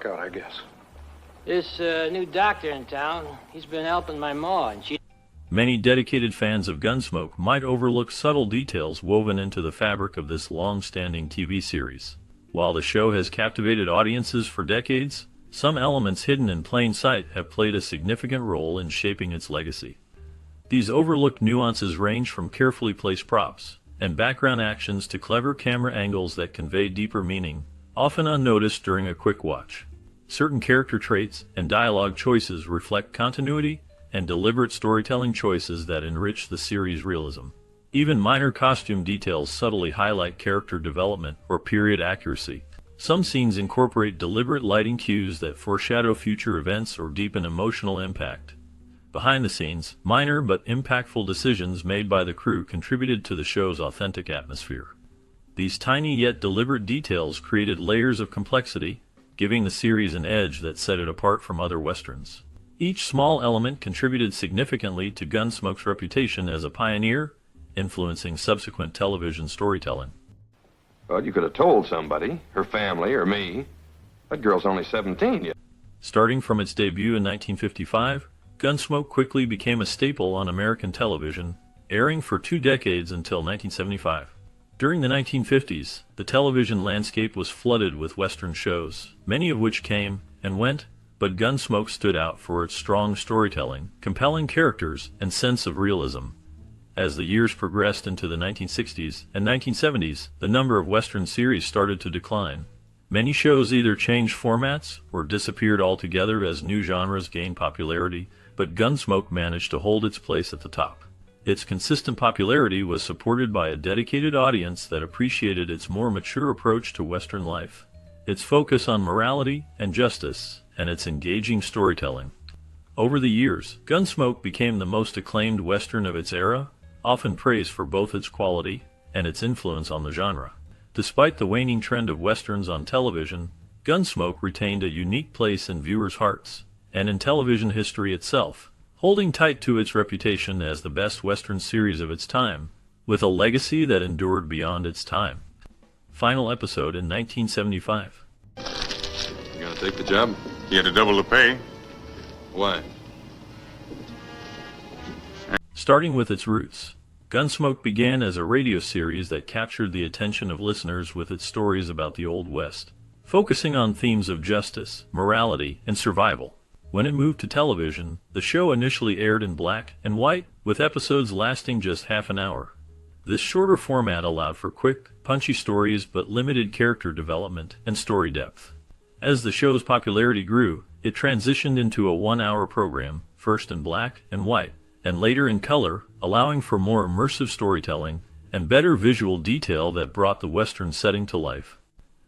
work out, I guess. This new doctor in town, he's been helping my ma, and she... Many dedicated fans of Gunsmoke might overlook subtle details woven into the fabric of this long-standing TV series. While the show has captivated audiences for decades, some elements hidden in plain sight have played a significant role in shaping its legacy. These overlooked nuances range from carefully placed props and background actions to clever camera angles that convey deeper meaning, often unnoticed during a quick watch. Certain character traits and dialogue choices reflect continuity and deliberate storytelling choices that enrich the series' realism. Even minor costume details subtly highlight character development or period accuracy. Some scenes incorporate deliberate lighting cues that foreshadow future events or deepen emotional impact. Behind the scenes, minor but impactful decisions made by the crew contributed to the show's authentic atmosphere. These tiny yet deliberate details created layers of complexity, giving the series an edge that set it apart from other westerns. Each small element contributed significantly to Gunsmoke's reputation as a pioneer, influencing subsequent television storytelling. Well, you could have told somebody, her family, or me. That girl's only 17 yet. Starting from its debut in 1955, Gunsmoke quickly became a staple on American television, airing for 2 decades until 1975. During the 1950s, the television landscape was flooded with Western shows, many of which came and went, but Gunsmoke stood out for its strong storytelling, compelling characters, and sense of realism. As the years progressed into the 1960s and 1970s, the number of Western series started to decline. Many shows either changed formats or disappeared altogether as new genres gained popularity, but Gunsmoke managed to hold its place at the top. Its consistent popularity was supported by a dedicated audience that appreciated its more mature approach to Western life, its focus on morality and justice, and its engaging storytelling. Over the years, Gunsmoke became the most acclaimed Western of its era, often praised for both its quality and its influence on the genre. Despite the waning trend of Westerns on television, Gunsmoke retained a unique place in viewers' hearts and in television history itself, holding tight to its reputation as the best Western series of its time, with a legacy that endured beyond its time. Final episode in 1975. You gonna take the job? You had to double the pay. Why? Starting with its roots, Gunsmoke began as a radio series that captured the attention of listeners with its stories about the Old West, focusing on themes of justice, morality, and survival. When it moved to television, the show initially aired in black and white, with episodes lasting just half an hour. This shorter format allowed for quick, punchy stories but limited character development and story depth. As the show's popularity grew, it transitioned into a 1-hour program, first in black and white, and later in color, allowing for more immersive storytelling and better visual detail that brought the Western setting to life.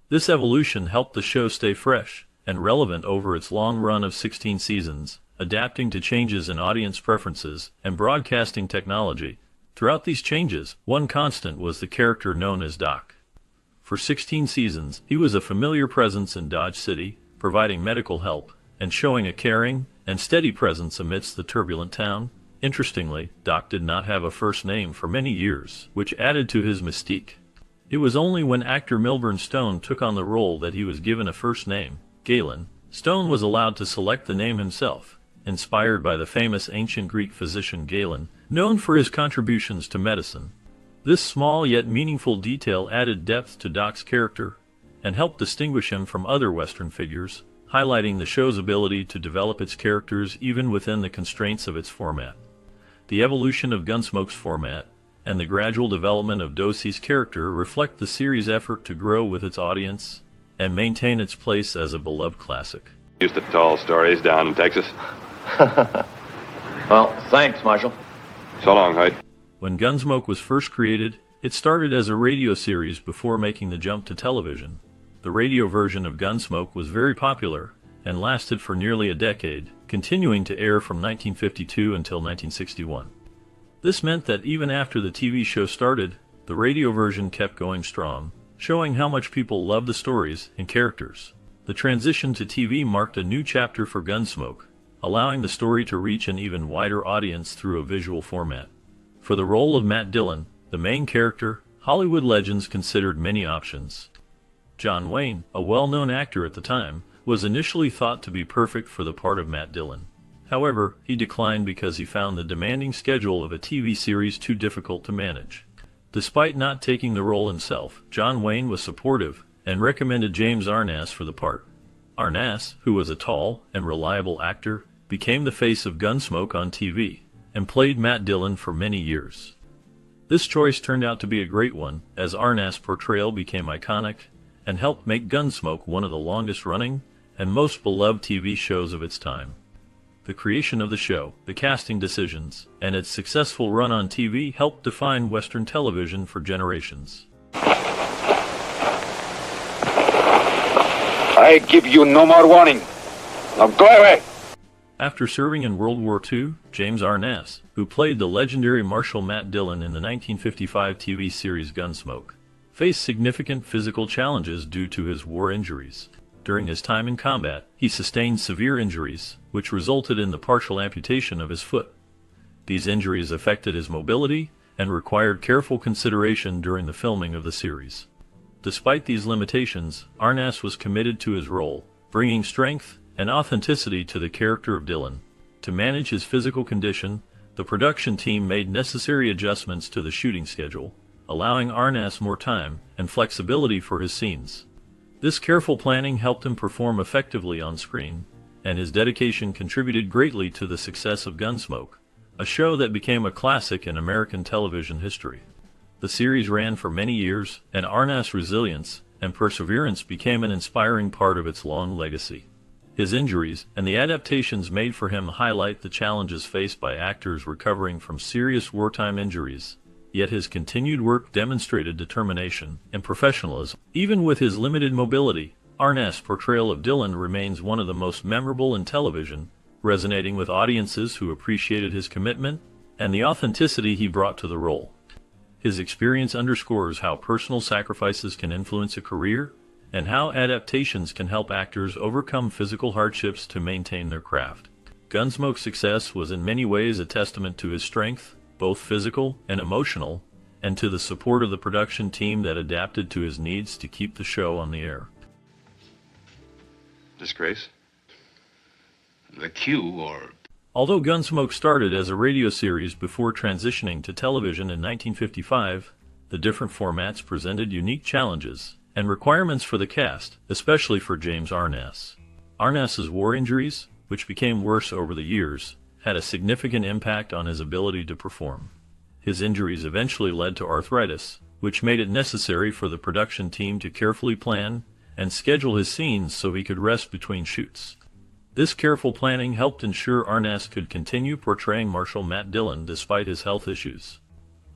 This evolution helped the show stay fresh and relevant over its long run of 16 seasons, adapting to changes in audience preferences and broadcasting technology. Throughout these changes, one constant was the character known as Doc. For 16 seasons, he was a familiar presence in Dodge City, providing medical help and showing a caring and steady presence amidst the turbulent town. Interestingly, Doc did not have a first name for many years, which added to his mystique. It was only when actor Milburn Stone took on the role that he was given a first name, Galen. Stone was allowed to select the name himself, inspired by the famous ancient Greek physician Galen, known for his contributions to medicine. This small yet meaningful detail added depth to Doc's character and helped distinguish him from other Western figures, highlighting the show's ability to develop its characters even within the constraints of its format. The evolution of Gunsmoke's format and the gradual development of Docey's character reflect the series' effort to grow with its audience and maintain its place as a beloved classic. Used to tall stories down in Texas. Well, thanks, Marshal. So long, Hyde. When Gunsmoke was first created, it started as a radio series before making the jump to television. The radio version of Gunsmoke was very popular and lasted for nearly a decade, continuing to air from 1952 until 1961. This meant that even after the TV show started, the radio version kept going strong, showing how much people loved the stories and characters. The transition to TV marked a new chapter for Gunsmoke, allowing the story to reach an even wider audience through a visual format. For the role of Matt Dillon, the main character, Hollywood legends considered many options. John Wayne, a well-known actor at the time, was initially thought to be perfect for the part of Matt Dillon. However, he declined because he found the demanding schedule of a TV series too difficult to manage. Despite not taking the role himself, John Wayne was supportive and recommended James Arness for the part. Arness, who was a tall and reliable actor, became the face of Gunsmoke on TV and played Matt Dillon for many years. This choice turned out to be a great one, as Arness' portrayal became iconic and helped make Gunsmoke one of the longest-running and most beloved TV shows of its time. The creation of the show, the casting decisions, and its successful run on TV helped define Western television for generations. I give you no more warning. Now go away! After serving in World War II, James Arness, who played the legendary Marshal Matt Dillon in the 1955 TV series Gunsmoke, faced significant physical challenges due to his war injuries. During his time in combat, he sustained severe injuries, which resulted in the partial amputation of his foot. These injuries affected his mobility and required careful consideration during the filming of the series. Despite these limitations, Arness was committed to his role, bringing strength and authenticity to the character of Dillon. To manage his physical condition, the production team made necessary adjustments to the shooting schedule, allowing Arness more time and flexibility for his scenes. This careful planning helped him perform effectively on screen, and his dedication contributed greatly to the success of Gunsmoke, a show that became a classic in American television history. The series ran for many years, and Arness' resilience and perseverance became an inspiring part of its long legacy. His injuries and the adaptations made for him highlight the challenges faced by actors recovering from serious wartime injuries, yet his continued work demonstrated determination and professionalism. Even with his limited mobility, Arness' portrayal of Dillon remains one of the most memorable in television, resonating with audiences who appreciated his commitment and the authenticity he brought to the role. His experience underscores how personal sacrifices can influence a career and how adaptations can help actors overcome physical hardships to maintain their craft. Gunsmoke's success was in many ways a testament to his strength, both physical and emotional, and to the support of the production team that adapted to his needs to keep the show on the air. Disgrace? The Q, or... Although Gunsmoke started as a radio series before transitioning to television in 1955, the different formats presented unique challenges and requirements for the cast, especially for James Arness. Arness's war injuries, which became worse over the years, had a significant impact on his ability to perform. His injuries eventually led to arthritis, which made it necessary for the production team to carefully plan and schedule his scenes so he could rest between shoots. This careful planning helped ensure Arness could continue portraying Marshal Matt Dillon despite his health issues.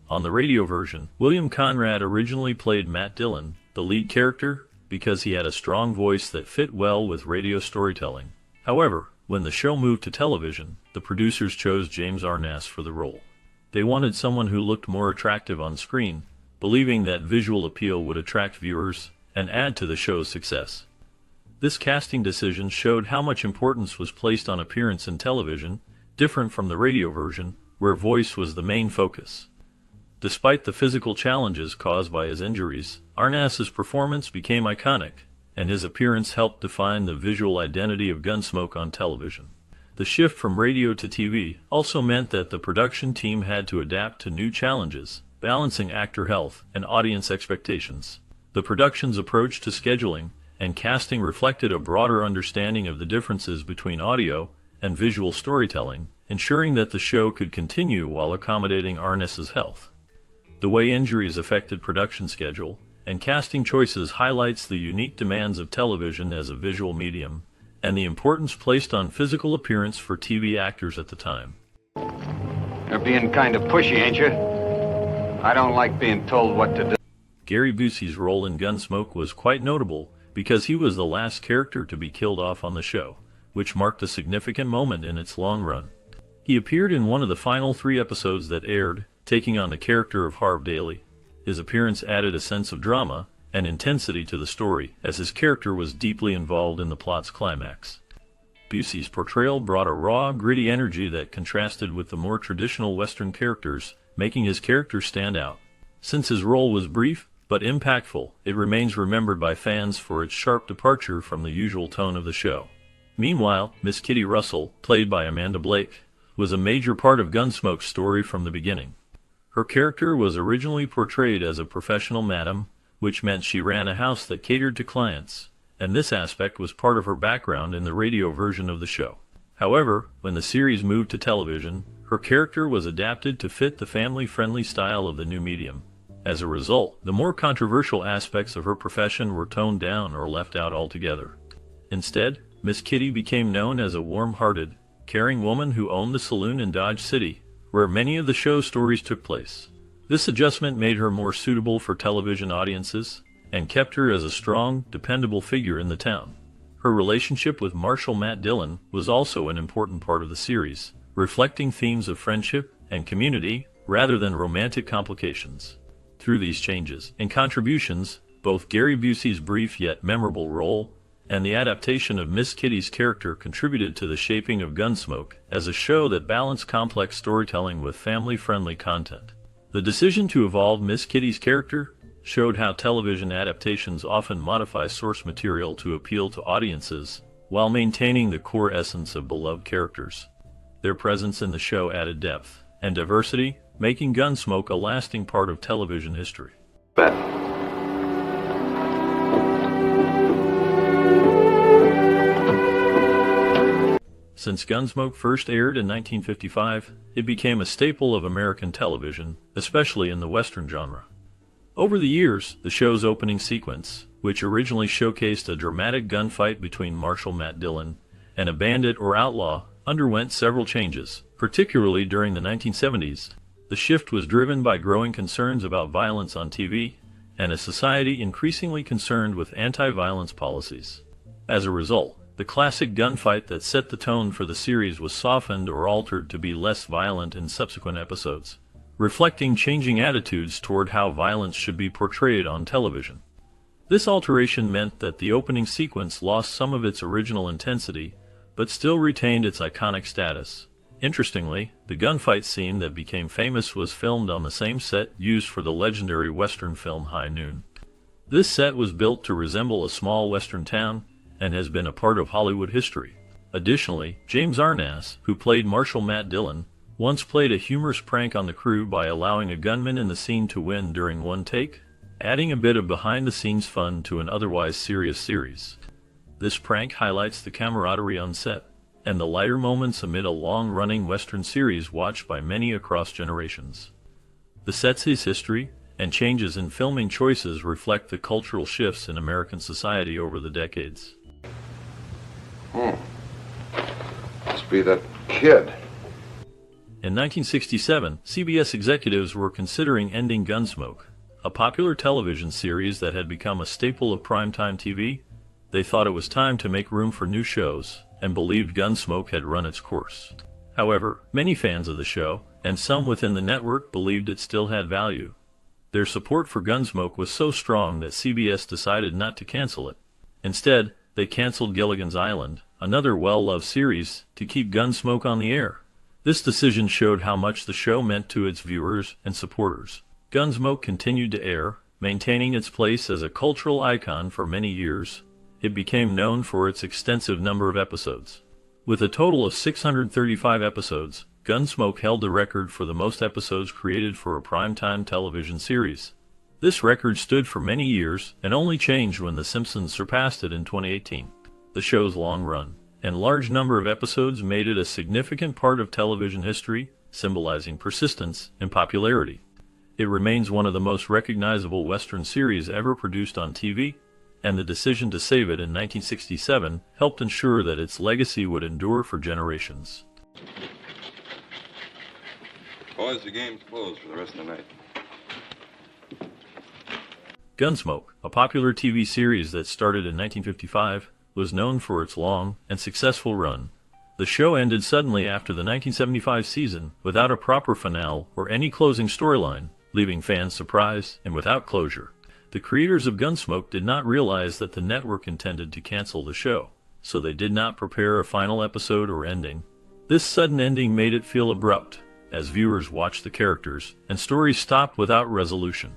On the radio version, William Conrad originally played Matt Dillon, the lead character, because he had a strong voice that fit well with radio storytelling. However, when the show moved to television, the producers chose James Arness for the role. They wanted someone who looked more attractive on screen, believing that visual appeal would attract viewers and add to the show's success. This casting decision showed how much importance was placed on appearance in television, different from the radio version, where voice was the main focus. Despite the physical challenges caused by his injuries, Arness's performance became iconic, and his appearance helped define the visual identity of Gunsmoke on television. The shift from radio to TV also meant that the production team had to adapt to new challenges, balancing actor health and audience expectations. The production's approach to scheduling and casting reflected a broader understanding of the differences between audio and visual storytelling, ensuring that the show could continue while accommodating Arness's health. The way injuries affected production schedule and casting choices highlights the unique demands of television as a visual medium and the importance placed on physical appearance for TV actors at the time. You're being kind of pushy, ain't you? I don't like being told what to do. Gary Busey's role in Gunsmoke was quite notable because he was the last character to be killed off on the show, which marked a significant moment in its long run. He appeared in one of the final 3 episodes that aired, taking on the character of Harv Daly. His appearance added a sense of drama and intensity to the story, as his character was deeply involved in the plot's climax. Busey's portrayal brought a raw, gritty energy that contrasted with the more traditional Western characters, making his character stand out. Since his role was brief, but impactful, it remains remembered by fans for its sharp departure from the usual tone of the show. Meanwhile, Miss Kitty Russell, played by Amanda Blake, was a major part of Gunsmoke's story from the beginning. Her character was originally portrayed as a professional madam, which meant she ran a house that catered to clients, and this aspect was part of her background in the radio version of the show. However, when the series moved to television, her character was adapted to fit the family-friendly style of the new medium. As a result, the more controversial aspects of her profession were toned down or left out altogether. Instead, Miss Kitty became known as a warm-hearted, caring woman who owned the saloon in Dodge City, where many of the show's stories took place. This adjustment made her more suitable for television audiences and kept her as a strong, dependable figure in the town. Her relationship with Marshal Matt Dillon was also an important part of the series, reflecting themes of friendship and community rather than romantic complications. Through these changes and contributions, both Gary Busey's brief yet memorable role and the adaptation of Miss Kitty's character contributed to the shaping of Gunsmoke as a show that balanced complex storytelling with family-friendly content. The decision to evolve Miss Kitty's character showed how television adaptations often modify source material to appeal to audiences while maintaining the core essence of beloved characters. Their presence in the show added depth and diversity, making Gunsmoke a lasting part of television history. Bet. Since Gunsmoke first aired in 1955, it became a staple of American television, especially in the Western genre. Over the years, the show's opening sequence, which originally showcased a dramatic gunfight between Marshal Matt Dillon and a bandit or outlaw, underwent several changes, particularly during the 1970s. The shift was driven by growing concerns about violence on TV and a society increasingly concerned with anti-violence policies. As a result, the classic gunfight that set the tone for the series was softened or altered to be less violent in subsequent episodes, reflecting changing attitudes toward how violence should be portrayed on television. This alteration meant that the opening sequence lost some of its original intensity, but still retained its iconic status. Interestingly, the gunfight scene that became famous was filmed on the same set used for the legendary Western film High Noon. This set was built to resemble a small Western town and has been a part of Hollywood history. Additionally, James Arnaz, who played Marshal Matt Dillon, once played a humorous prank on the crew by allowing a gunman in the scene to win during one take, adding a bit of behind-the-scenes fun to an otherwise serious series. This prank highlights the camaraderie on set and the lighter moments amid a long-running Western series watched by many across generations. The set's history and changes in filming choices reflect the cultural shifts in American society over the decades. Must be that kid. In 1967, CBS executives were considering ending Gunsmoke, a popular television series that had become a staple of primetime TV. They thought it was time to make room for new shows, and believed Gunsmoke had run its course. However, many fans of the show, and some within the network, believed it still had value. Their support for Gunsmoke was so strong that CBS decided not to cancel it. Instead, they canceled Gilligan's Island, another well-loved series, to keep Gunsmoke on the air. This decision showed how much the show meant to its viewers and supporters. Gunsmoke continued to air, maintaining its place as a cultural icon for many years. It became known for its extensive number of episodes. With a total of 635 episodes, Gunsmoke held the record for the most episodes created for a primetime television series. This record stood for many years and only changed when The Simpsons surpassed it in 2018. The show's long run and large number of episodes made it a significant part of television history, symbolizing persistence and popularity. It remains one of the most recognizable Western series ever produced on TV, and the decision to save it in 1967 helped ensure that its legacy would endure for generations. Boys, the game's closed for the rest of the night. Gunsmoke, a popular TV series that started in 1955, was known for its long and successful run. The show ended suddenly after the 1975 season without a proper finale or any closing storyline, leaving fans surprised and without closure. The creators of Gunsmoke did not realize that the network intended to cancel the show, so they did not prepare a final episode or ending. This sudden ending made it feel abrupt, as viewers watched the characters and stories stop without resolution.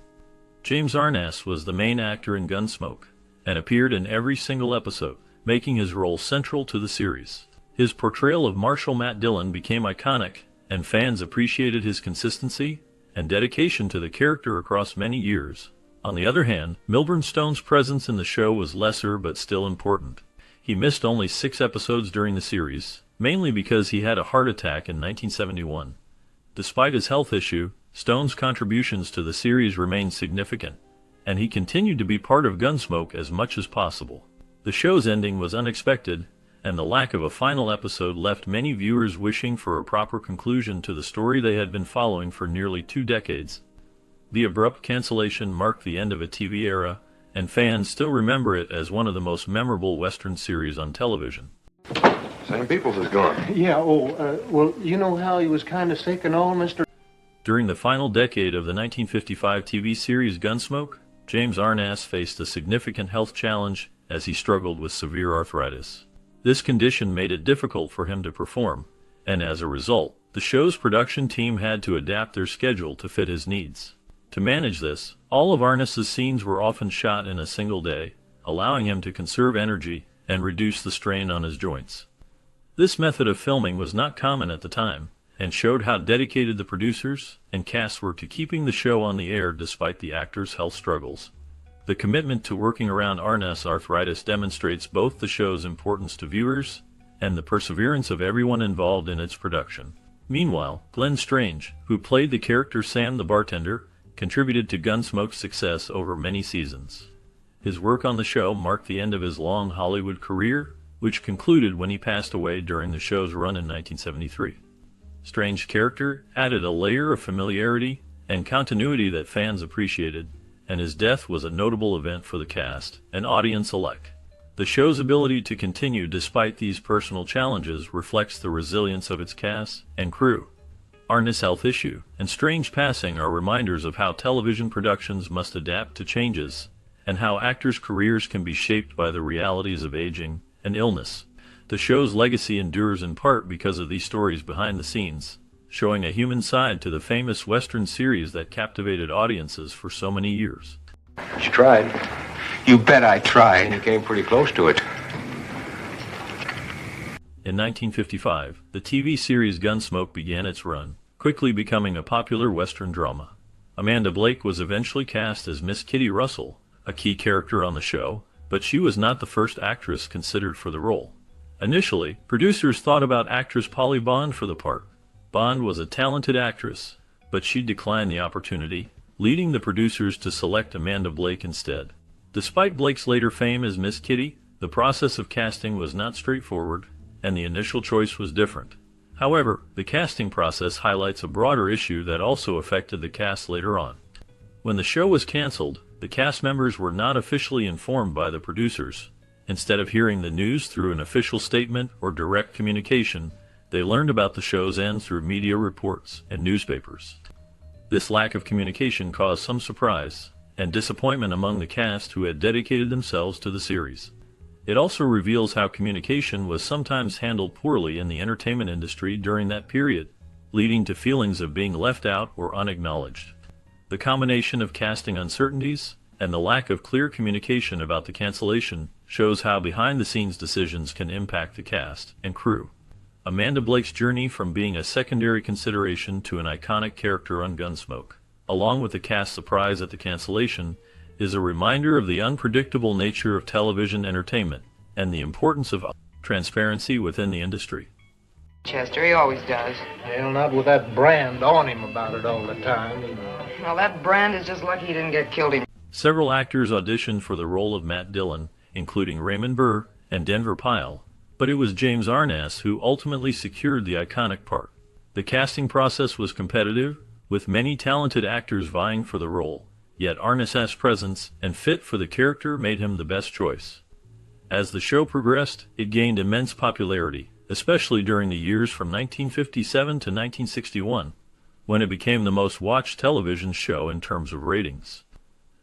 James Arness was the main actor in Gunsmoke, and appeared in every single episode, making his role central to the series. His portrayal of Marshal Matt Dillon became iconic, and fans appreciated his consistency and dedication to the character across many years. On the other hand, Milburn Stone's presence in the show was lesser but still important. He missed only 6 episodes during the series, mainly because he had a heart attack in 1971. Despite his health issue, Stone's contributions to the series remained significant, and he continued to be part of Gunsmoke as much as possible. The show's ending was unexpected, and the lack of a final episode left many viewers wishing for a proper conclusion to the story they had been following for nearly 2 decades. The abrupt cancellation marked the end of a TV era, and fans still remember it as one of the most memorable Western series on television. Sam Peoples is gone. Yeah, well, you know how he was kind of sick and all, Mr. During the final decade of the 1955 TV series Gunsmoke, James Arness faced a significant health challenge as he struggled with severe arthritis. This condition made it difficult for him to perform, and as a result, the show's production team had to adapt their schedule to fit his needs. To manage this, all of Arness's scenes were often shot in a single day, allowing him to conserve energy and reduce the strain on his joints. This method of filming was not common at the time, and showed how dedicated the producers and cast were to keeping the show on the air despite the actors' health struggles. The commitment to working around Arness' arthritis demonstrates both the show's importance to viewers and the perseverance of everyone involved in its production. Meanwhile, Glenn Strange, who played the character Sam the bartender, contributed to Gunsmoke's success over many seasons. His work on the show marked the end of his long Hollywood career, which concluded when he passed away during the show's run in 1973. Strange's character added a layer of familiarity and continuity that fans appreciated, and his death was a notable event for the cast and audience alike. The show's ability to continue despite these personal challenges reflects the resilience of its cast and crew. Arness' health issue and Strange passing are reminders of how television productions must adapt to changes, and how actors' careers can be shaped by the realities of aging and illness. The show's legacy endures in part because of these stories behind the scenes, showing a human side to the famous Western series that captivated audiences for so many years. You tried. You bet I And tried. you came pretty close to it. In 1955, the TV series Gunsmoke began its run, quickly becoming a popular Western drama. Amanda Blake was eventually cast as Miss Kitty Russell, a key character on the show, but she was not the first actress considered for the role. Initially, producers thought about actress Polly Bond for the part. Bond was a talented actress, but she declined the opportunity, leading the producers to select Amanda Blake instead. Despite Blake's later fame as Miss Kitty, the process of casting was not straightforward, and the initial choice was different. However, the casting process highlights a broader issue that also affected the cast later on. When the show was canceled, the cast members were not officially informed by the producers. Instead of hearing the news through an official statement or direct communication, they learned about the show's end through media reports and newspapers. This lack of communication caused some surprise and disappointment among the cast who had dedicated themselves to the series. It also reveals how communication was sometimes handled poorly in the entertainment industry during that period, leading to feelings of being left out or unacknowledged. The combination of casting uncertainties and the lack of clear communication about the cancellation shows how behind-the-scenes decisions can impact the cast and crew. Amanda Blake's journey from being a secondary consideration to an iconic character on Gunsmoke, along with the cast's surprise at the cancellation, is a reminder of the unpredictable nature of television entertainment and the importance of transparency within the industry. Chester, he always does. Well, not with that brand on him about it all the time. Well, that Brand is just lucky he didn't get killed him. Several actors auditioned for the role of Matt Dillon, including Raymond Burr and Denver Pyle, but it was James Arness who ultimately secured the iconic part. The casting process was competitive, with many talented actors vying for the role, yet Arness's presence and fit for the character made him the best choice. As the show progressed, it gained immense popularity, especially during the years from 1957 to 1961, when it became the most watched television show in terms of ratings.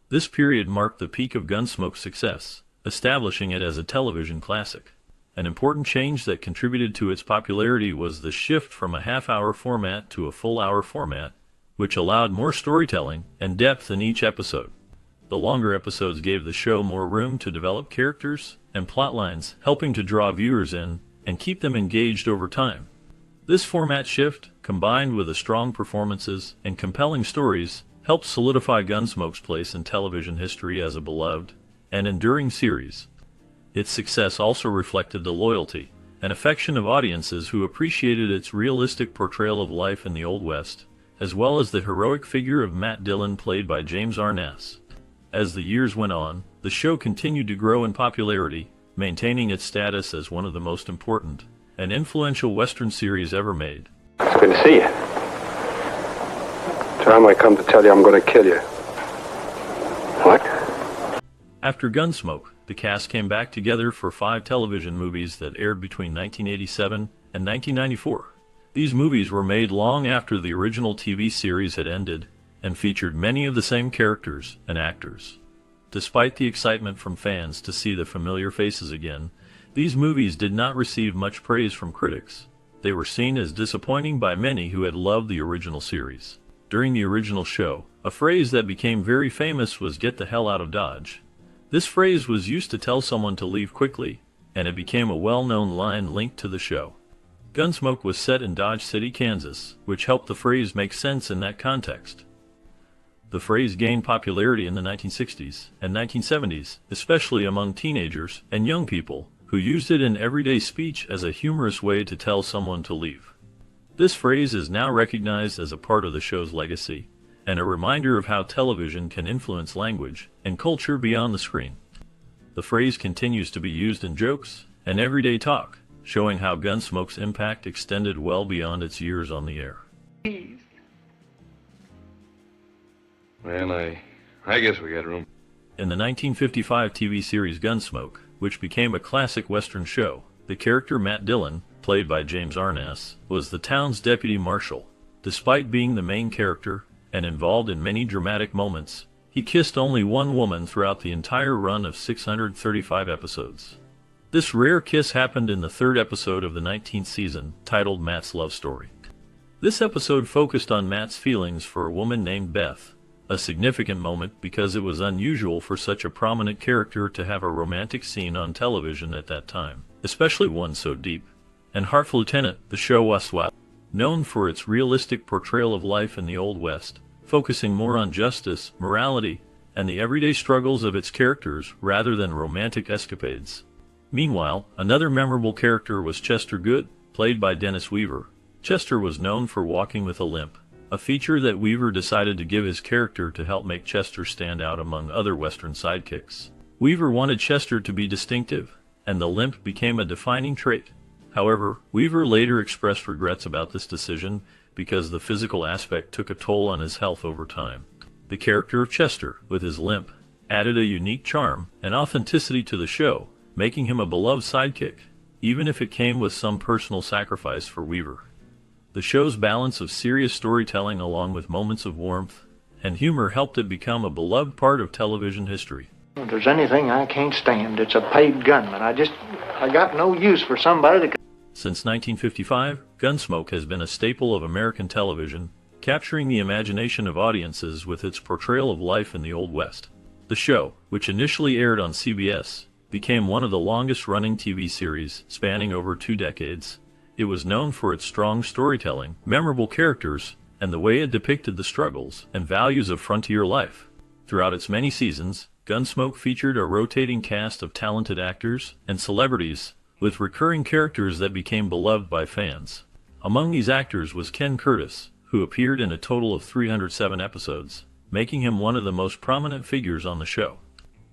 This period marked the peak of Gunsmoke's success, establishing it as a television classic. An important change that contributed to its popularity was the shift from a half-hour format to a full-hour format, which allowed more storytelling and depth in each episode. The longer episodes gave the show more room to develop characters and plot lines, helping to draw viewers in and keep them engaged over time. This format shift, combined with the strong performances and compelling stories, helped solidify Gunsmoke's place in television history as a beloved and enduring series. Its success also reflected the loyalty and affection of audiences who appreciated its realistic portrayal of life in the Old West, as well as the heroic figure of Matt Dillon played by James Arness. As the years went on, the show continued to grow in popularity, maintaining its status as one of the most important and influential Western series ever made. It's good to see you. Time I come to tell you I'm going to kill you. What? After Gunsmoke, the cast came back together for 5 television movies that aired between 1987 and 1994. These movies were made long after the original TV series had ended and featured many of the same characters and actors. Despite the excitement from fans to see the familiar faces again, these movies did not receive much praise from critics. They were seen as disappointing by many who had loved the original series. During the original show, a phrase that became very famous was "Get the hell out of Dodge." This phrase was used to tell someone to leave quickly, and it became a well-known line linked to the show. Gunsmoke was set in Dodge City, Kansas, which helped the phrase make sense in that context. The phrase gained popularity in the 1960s and 1970s, especially among teenagers and young people, who used it in everyday speech as a humorous way to tell someone to leave. This phrase is now recognized as a part of the show's legacy, and a reminder of how television can influence language and culture beyond the screen. The phrase continues to be used in jokes and everyday talk, showing how Gunsmoke's impact extended well beyond its years on the air. Well, I guess we got room. In the 1955 TV series Gunsmoke, which became a classic Western show, the character Matt Dillon, played by James Arness, was the town's deputy marshal. Despite being the main character and involved in many dramatic moments, he kissed only one woman throughout the entire run of 635 episodes. This rare kiss happened in the 3rd episode of the 19th season, titled Matt's Love Story. This episode focused on Matt's feelings for a woman named Beth, a significant moment because it was unusual for such a prominent character to have a romantic scene on television at that time, especially one so deep and heartful. Lieutenant, the show was known for its realistic portrayal of life in the Old West, focusing more on justice, morality, and the everyday struggles of its characters rather than romantic escapades. Meanwhile, another memorable character was Chester Good, played by Dennis Weaver. Chester was known for walking with a limp, a feature that Weaver decided to give his character to help make Chester stand out among other Western sidekicks. Weaver wanted Chester to be distinctive, and the limp became a defining trait. However, Weaver later expressed regrets about this decision because the physical aspect took a toll on his health over time. The character of Chester, with his limp, added a unique charm and authenticity to the show, making him a beloved sidekick, even if it came with some personal sacrifice for Weaver. The show's balance of serious storytelling along with moments of warmth and humor helped it become a beloved part of television history. If there's anything I can't stand, it's a paid gunman. I got no use for somebody that... Since 1955, Gunsmoke has been a staple of American television, capturing the imagination of audiences with its portrayal of life in the Old West. The show, which initially aired on CBS, became one of the longest-running TV series, spanning over 2 decades. It was known for its strong storytelling, memorable characters, and the way it depicted the struggles and values of frontier life. Throughout its many seasons, Gunsmoke featured a rotating cast of talented actors and celebrities, with recurring characters that became beloved by fans. Among these actors was Ken Curtis, who appeared in a total of 307 episodes, making him one of the most prominent figures on the show.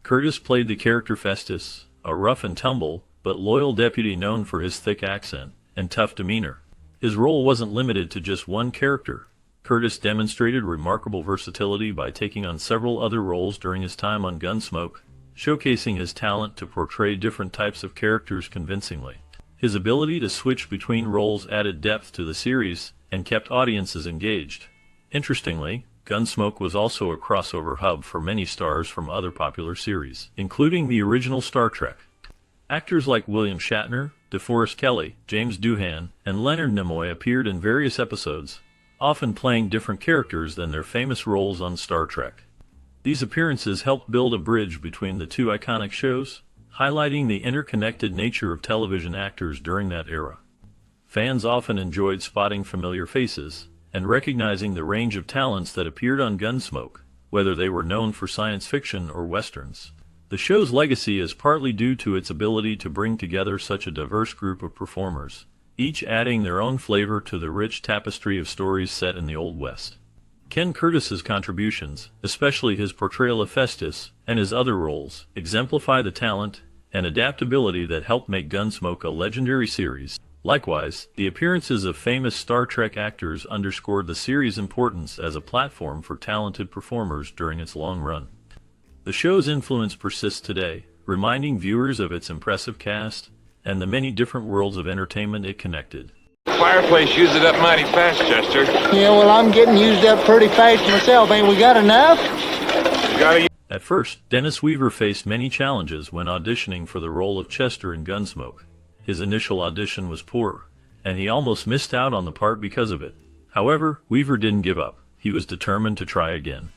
Curtis played the character Festus, a rough-and-tumble but loyal deputy known for his thick accent and tough demeanor. His role wasn't limited to just one character. Curtis demonstrated remarkable versatility by taking on several other roles during his time on Gunsmoke, showcasing his talent to portray different types of characters convincingly. His ability to switch between roles added depth to the series and kept audiences engaged. Interestingly, Gunsmoke was also a crossover hub for many stars from other popular series, including the original Star Trek. Actors like William Shatner, DeForest Kelley, James Doohan, and Leonard Nimoy appeared in various episodes, often playing different characters than their famous roles on Star Trek. These appearances helped build a bridge between the two iconic shows, highlighting the interconnected nature of television actors during that era. Fans often enjoyed spotting familiar faces and recognizing the range of talents that appeared on Gunsmoke, whether they were known for science fiction or westerns. The show's legacy is partly due to its ability to bring together such a diverse group of performers, each adding their own flavor to the rich tapestry of stories set in the Old West. Ken Curtis's contributions, especially his portrayal of Festus and his other roles, exemplify the talent and adaptability that helped make Gunsmoke a legendary series. Likewise, the appearances of famous Star Trek actors underscored the series' importance as a platform for talented performers during its long run. The show's influence persists today, reminding viewers of its impressive cast and the many different worlds of entertainment it connected. Fireplace used it up mighty fast, Chester. Yeah, well, I'm getting used up pretty fast myself. Ain't we got enough? At first, Dennis Weaver faced many challenges when auditioning for the role of Chester in Gunsmoke. His initial audition was poor, and he almost missed out on the part because of it. However, Weaver didn't give up. He was determined to try again.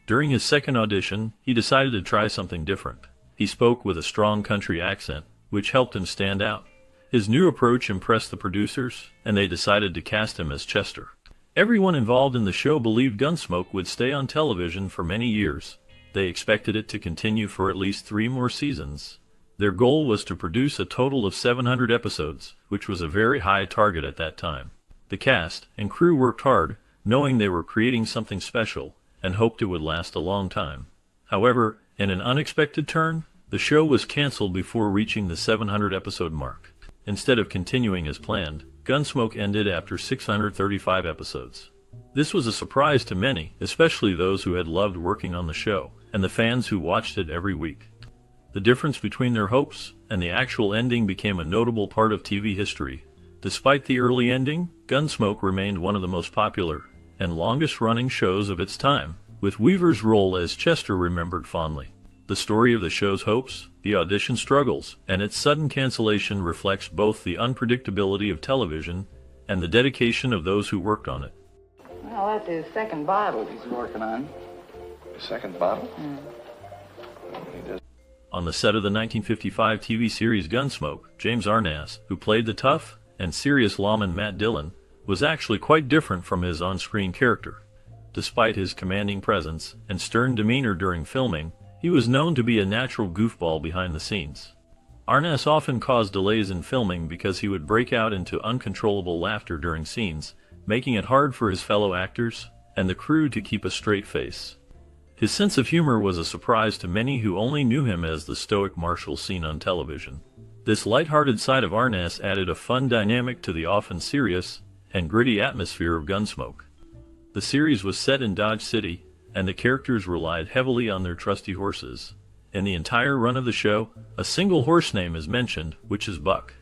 During his second audition, he decided to try something different. He spoke with a strong country accent, which helped him stand out. His new approach impressed the producers, and they decided to cast him as Chester. Everyone involved in the show believed Gunsmoke would stay on television for many years. They expected it to continue for at least 3 more seasons. Their goal was to produce a total of 700 episodes, which was a very high target at that time. The cast and crew worked hard, knowing they were creating something special, and hoped it would last a long time. However, in an unexpected turn, the show was canceled before reaching the 700-episode mark. Instead of continuing as planned, Gunsmoke ended after 635 episodes. This was a surprise to many, especially those who had loved working on the show, and the fans who watched it every week. The difference between their hopes and the actual ending became a notable part of TV history. Despite the early ending, Gunsmoke remained one of the most popular and longest-running shows of its time, with Weaver's role as Chester remembered fondly. The story of the show's hopes, the audition struggles, and its sudden cancellation reflects both the unpredictability of television and the dedication of those who worked on it. Well, that's his second bottle he's working on. The second bottle? On the set of the 1955 TV series Gunsmoke, James Arness, who played the tough and serious lawman Matt Dillon, was actually quite different from his on-screen character. Despite his commanding presence and stern demeanor during filming, he was known to be a natural goofball behind the scenes. Arness often caused delays in filming because he would break out into uncontrollable laughter during scenes, making it hard for his fellow actors and the crew to keep a straight face. His sense of humor was a surprise to many who only knew him as the stoic marshal seen on television. This light-hearted side of Arness added a fun dynamic to the often serious and gritty atmosphere of Gunsmoke. The series was set in Dodge City, and the characters relied heavily on their trusty horses. In the entire run of the show, a single horse name is mentioned, which is Buck.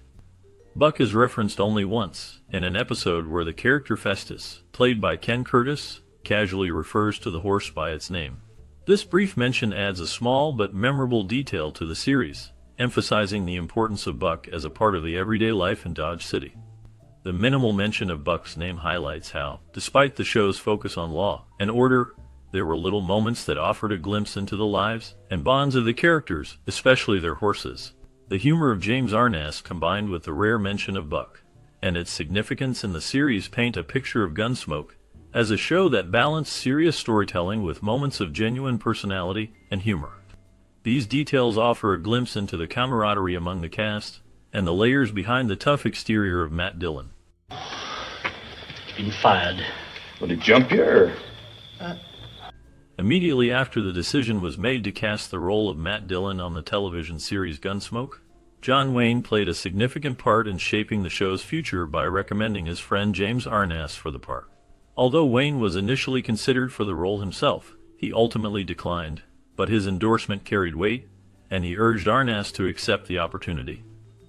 Buck is referenced only once, in an episode where the character Festus, played by Ken Curtis, casually refers to the horse by its name. This brief mention adds a small but memorable detail to the series, emphasizing the importance of Buck as a part of the everyday life in Dodge City. The minimal mention of Buck's name highlights how, despite the show's focus on law and order, there were little moments that offered a glimpse into the lives and bonds of the characters, especially their horses. The humor of James Arness combined with the rare mention of Buck and its significance in the series paint a picture of Gunsmoke as a show that balanced serious storytelling with moments of genuine personality and humor. These details offer a glimpse into the camaraderie among the cast and the layers behind the tough exterior of Matt Dillon. Been fired. Would it jump you, or? Immediately after the decision was made to cast the role of Matt Dillon on the television series Gunsmoke, John Wayne played a significant part in shaping the show's future by recommending his friend James Arness for the part. Although Wayne was initially considered for the role himself, he ultimately declined, but his endorsement carried weight, and he urged Arness to accept the opportunity.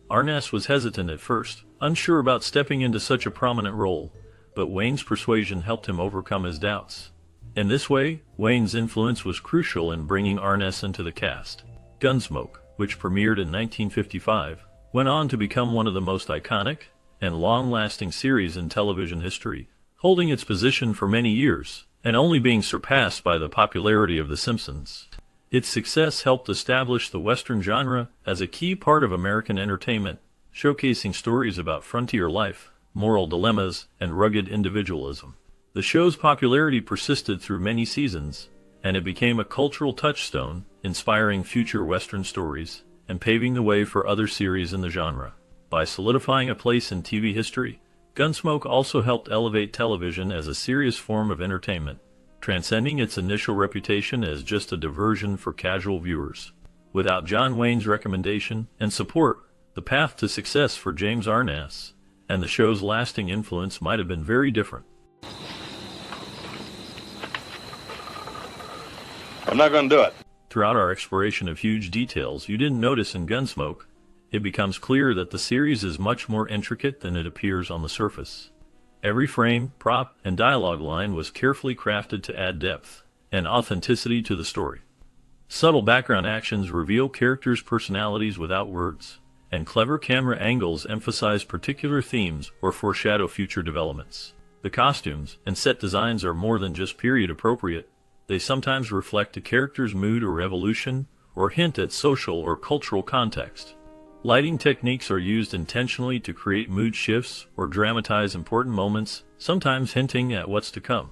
Arness was hesitant at first, unsure about stepping into such a prominent role, but Wayne's persuasion helped him overcome his doubts. In this way, Wayne's influence was crucial in bringing Arness into the cast. Gunsmoke, which premiered in 1955, went on to become one of the most iconic and long-lasting series in television history, holding its position for many years and only being surpassed by the popularity of The Simpsons. Its success helped establish the Western genre as a key part of American entertainment, showcasing stories about frontier life, moral dilemmas, and rugged individualism. The show's popularity persisted through many seasons, and it became a cultural touchstone, inspiring future Western stories and paving the way for other series in the genre. By solidifying a place in TV history, Gunsmoke also helped elevate television as a serious form of entertainment, transcending its initial reputation as just a diversion for casual viewers. Without John Wayne's recommendation and support, the path to success for James Arness and the show's lasting influence might have been very different. I'm not going to do it. Throughout our exploration of huge details you didn't notice in Gunsmoke, it becomes clear that the series is much more intricate than it appears on the surface. Every frame, prop, and dialogue line was carefully crafted to add depth and authenticity to the story. Subtle background actions reveal characters' personalities without words, and clever camera angles emphasize particular themes or foreshadow future developments. The costumes and set designs are more than just period appropriate. They sometimes reflect a character's mood or revolution, or hint at social or cultural context. Lighting techniques are used intentionally to create mood shifts or dramatize important moments, sometimes hinting at what's to come.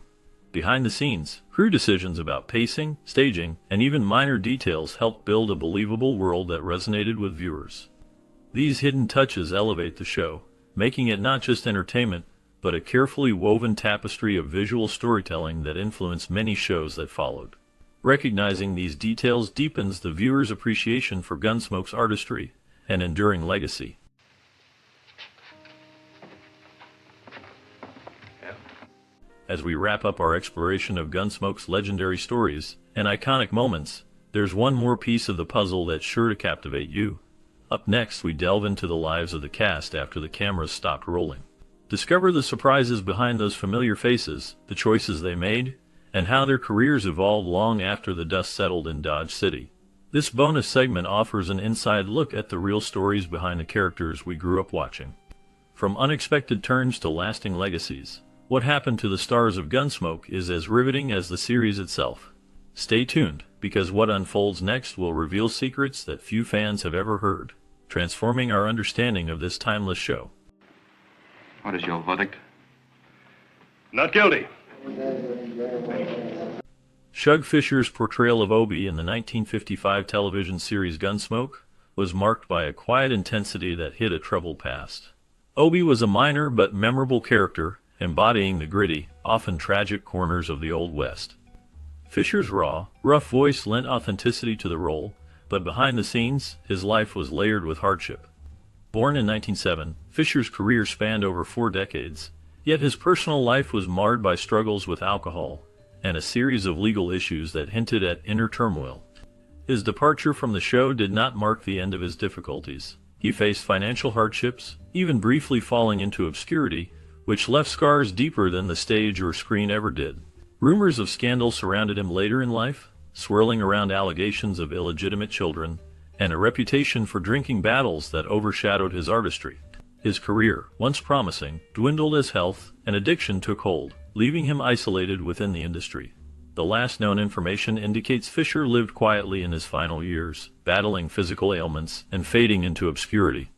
Behind the scenes, crew decisions about pacing, staging, and even minor details helped build a believable world that resonated with viewers. These hidden touches elevate the show, making it not just entertainment, but a carefully woven tapestry of visual storytelling that influenced many shows that followed. Recognizing these details deepens the viewer's appreciation for Gunsmoke's artistry and enduring legacy. As we wrap up our exploration of Gunsmoke's legendary stories and iconic moments, there's one more piece of the puzzle that's sure to captivate you. Up next, we delve into the lives of the cast after the cameras stopped rolling. Discover the surprises behind those familiar faces, the choices they made, and how their careers evolved long after the dust settled in Dodge City. This bonus segment offers an inside look at the real stories behind the characters we grew up watching. From unexpected turns to lasting legacies, what happened to the stars of Gunsmoke is as riveting as the series itself. Stay tuned, because what unfolds next will reveal secrets that few fans have ever heard, transforming our understanding of this timeless show. What is your verdict? Not guilty. Shug Fisher's portrayal of Obie in the 1955 television series Gunsmoke was marked by a quiet intensity that hid a troubled past. Obie was a minor but memorable character, embodying the gritty, often tragic corners of the Old West. Fisher's raw, rough voice lent authenticity to the role, but behind the scenes, his life was layered with hardship. Born in 1907, Fisher's career spanned over 4 decades, yet his personal life was marred by struggles with alcohol and a series of legal issues that hinted at inner turmoil. His departure from the show did not mark the end of his difficulties. He faced financial hardships, even briefly falling into obscurity, which left scars deeper than the stage or screen ever did. Rumors of scandal surrounded him later in life, swirling around allegations of illegitimate children, and a reputation for drinking battles that overshadowed his artistry. His career, once promising, dwindled as health and addiction took hold, leaving him isolated within the industry. The last known information indicates Fisher lived quietly in his final years, battling physical ailments and fading into obscurity.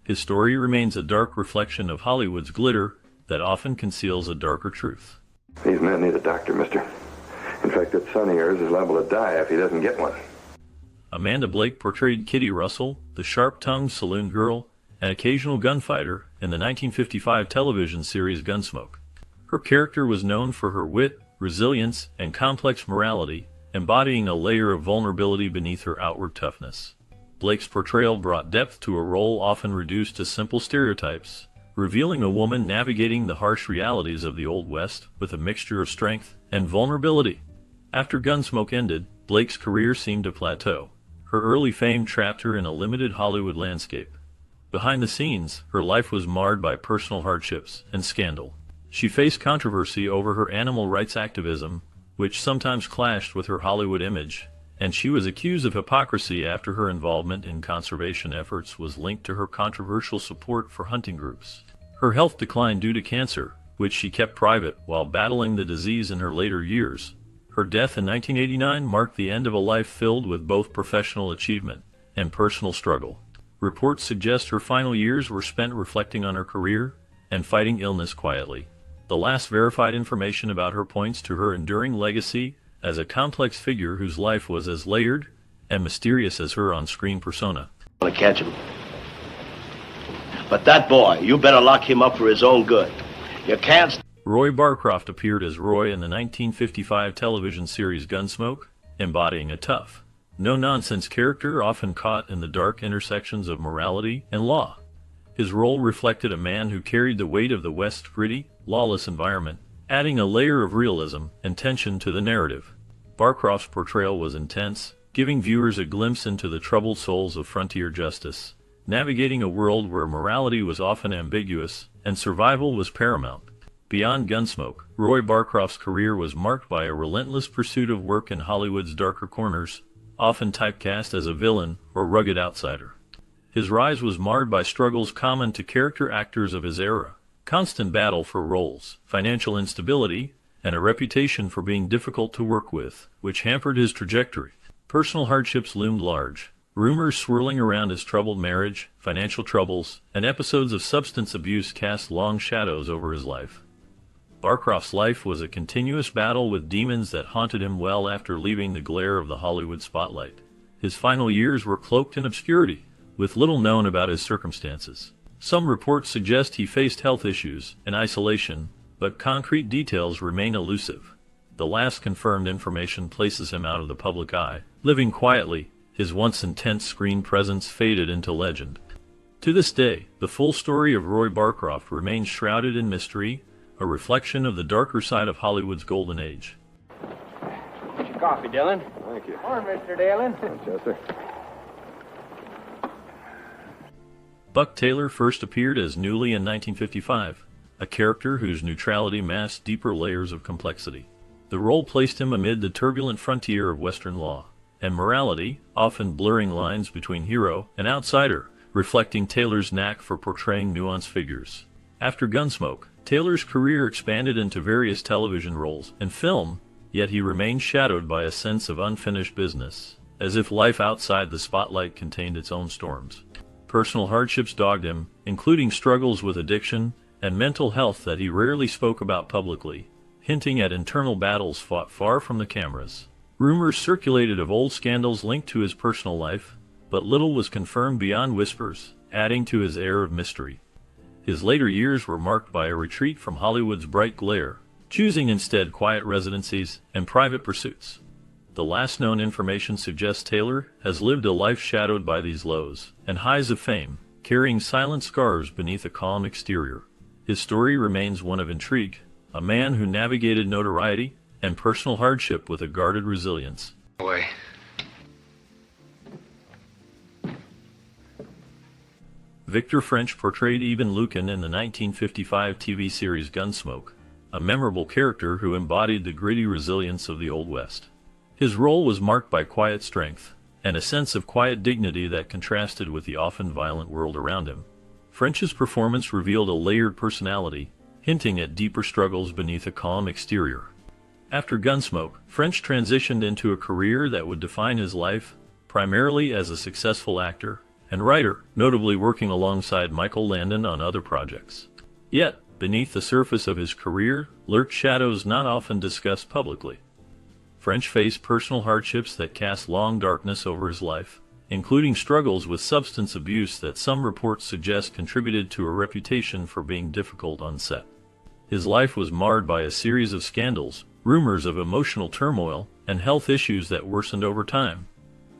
His story remains a dark reflection of Hollywood's glitter that often conceals a darker truth. These men need a doctor, mister. In fact, that son of yours is liable to die if he doesn't get one. Amanda Blake portrayed Kitty Russell, the sharp-tongued saloon girl, an occasional gunfighter, in the 1955 television series Gunsmoke. Her character was known for her wit, resilience, and complex morality, embodying a layer of vulnerability beneath her outward toughness. Blake's portrayal brought depth to a role often reduced to simple stereotypes, revealing a woman navigating the harsh realities of the Old West with a mixture of strength and vulnerability. After Gunsmoke ended, Blake's career seemed to plateau. Her early fame trapped her in a limited Hollywood landscape. Behind the scenes, her life was marred by personal hardships and scandal. She faced controversy over her animal rights activism, which sometimes clashed with her Hollywood image, and she was accused of hypocrisy after her involvement in conservation efforts was linked to her controversial support for hunting groups. Her health declined due to cancer, which she kept private while battling the disease in her later years. Her death in 1989 marked the end of a life filled with both professional achievement and personal struggle. Reports suggest her final years were spent reflecting on her career and fighting illness quietly. The last verified information about her points to her enduring legacy as a complex figure whose life was as layered and mysterious as her on-screen persona. I want to catch him. But that boy, you better lock him up for his own good. You can't... Roy Barcroft appeared as Roy in the 1955 television series Gunsmoke, embodying a tough, no-nonsense character often caught in the dark intersections of morality and law. His role reflected a man who carried the weight of the West's gritty, lawless environment, adding a layer of realism and tension to the narrative. Barcroft's portrayal was intense, giving viewers a glimpse into the troubled souls of frontier justice, navigating a world where morality was often ambiguous and survival was paramount. Beyond Gunsmoke, Roy Barcroft's career was marked by a relentless pursuit of work in Hollywood's darker corners, often typecast as a villain or rugged outsider. His rise was marred by struggles common to character actors of his era, constant battle for roles, financial instability, and a reputation for being difficult to work with, which hampered his trajectory. Personal hardships loomed large, rumors swirling around his troubled marriage, financial troubles, and episodes of substance abuse cast long shadows over his life. Barcroft's life was a continuous battle with demons that haunted him well after leaving the glare of the Hollywood spotlight. His final years were cloaked in obscurity, with little known about his circumstances. Some reports suggest he faced health issues and isolation, but concrete details remain elusive. The last confirmed information places him out of the public eye. Living quietly, his once intense screen presence faded into legend. To this day, the full story of Roy Barcroft remains shrouded in mystery, a reflection of the darker side of Hollywood's golden age. Get your coffee, Dillon. Thank you. Morning, Mr. Dillon. Chester. Buck Taylor first appeared as Newly in 1955, a character whose neutrality masked deeper layers of complexity. The role placed him amid the turbulent frontier of Western law and morality, often blurring lines between hero and outsider, reflecting Taylor's knack for portraying nuanced figures. After Gunsmoke, Taylor's career expanded into various television roles and film, yet he remained shadowed by a sense of unfinished business, as if life outside the spotlight contained its own storms. Personal hardships dogged him, including struggles with addiction and mental health that he rarely spoke about publicly, hinting at internal battles fought far from the cameras. Rumors circulated of old scandals linked to his personal life, but little was confirmed beyond whispers, adding to his air of mystery. His later years were marked by a retreat from Hollywood's bright glare, choosing instead quiet residencies and private pursuits. The last known information suggests Taylor has lived a life shadowed by these lows and highs of fame, carrying silent scars beneath a calm exterior. His story remains one of intrigue, a man who navigated notoriety and personal hardship with a guarded resilience. Away. Victor French portrayed Eben Lucan in the 1955 TV series Gunsmoke, a memorable character who embodied the gritty resilience of the Old West. His role was marked by quiet strength and a sense of quiet dignity that contrasted with the often violent world around him. French's performance revealed a layered personality, hinting at deeper struggles beneath a calm exterior. After Gunsmoke, French transitioned into a career that would define his life, primarily as a successful actor and writer, notably working alongside Michael Landon on other projects. Yet, beneath the surface of his career lurked shadows not often discussed publicly. French faced personal hardships that cast long darkness over his life, including struggles with substance abuse that some reports suggest contributed to a reputation for being difficult on set. His life was marred by a series of scandals, rumors of emotional turmoil, and health issues that worsened over time.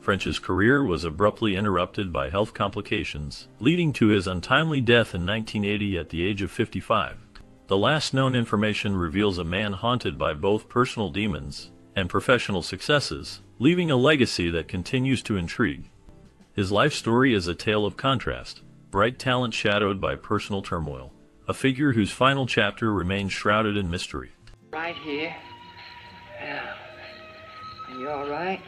French's career was abruptly interrupted by health complications, leading to his untimely death in 1980 at the age of 55. The last known information reveals a man haunted by both personal demons and professional successes, leaving a legacy that continues to intrigue. His life story is a tale of contrast, bright talent shadowed by personal turmoil, a figure whose final chapter remains shrouded in mystery. Right here. Now, are you all right?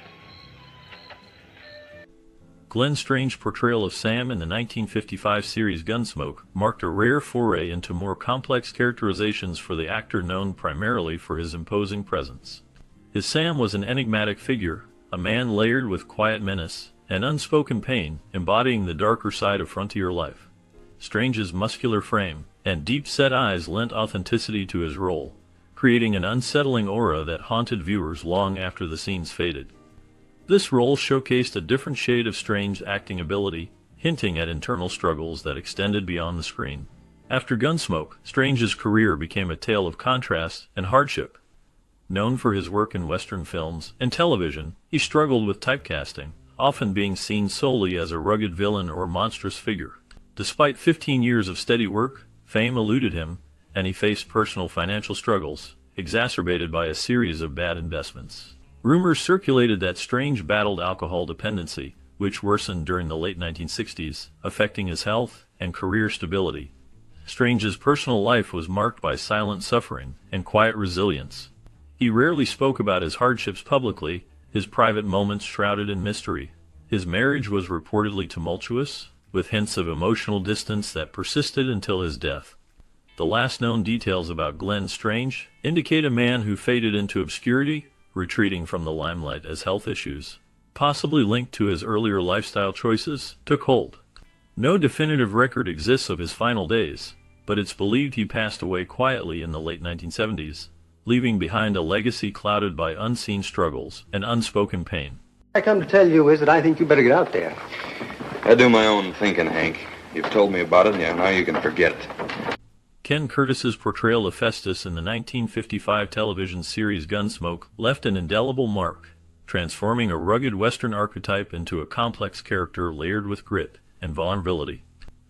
Glenn Strange's portrayal of Sam in the 1955 series Gunsmoke marked a rare foray into more complex characterizations for the actor, known primarily for his imposing presence. His Sam was an enigmatic figure, a man layered with quiet menace and unspoken pain, embodying the darker side of frontier life. Strange's muscular frame and deep-set eyes lent authenticity to his role, creating an unsettling aura that haunted viewers long after the scenes faded. This role showcased a different shade of Strange's acting ability, hinting at internal struggles that extended beyond the screen. After Gunsmoke, Strange's career became a tale of contrast and hardship. Known for his work in Western films and television, he struggled with typecasting, often being seen solely as a rugged villain or monstrous figure. Despite 15 years of steady work, fame eluded him, and he faced personal financial struggles, exacerbated by a series of bad investments. Rumors circulated that Strange battled alcohol dependency, which worsened during the late 1960s, affecting his health and career stability. Strange's personal life was marked by silent suffering and quiet resilience. He rarely spoke about his hardships publicly, his private moments shrouded in mystery. His marriage was reportedly tumultuous, with hints of emotional distance that persisted until his death. The last known details about Glenn Strange indicate a man who faded into obscurity, retreating from the limelight as health issues, possibly linked to his earlier lifestyle choices, took hold. No definitive record exists of his final days, but it's believed he passed away quietly in the late 1970s, leaving behind a legacy clouded by unseen struggles and unspoken pain. I come to tell you is that I think you better get out there. I do my own thinking, Hank. You've told me about it, and now you can forget it. Ken Curtis's portrayal of Festus in the 1955 television series Gunsmoke left an indelible mark, transforming a rugged Western archetype into a complex character layered with grit and vulnerability.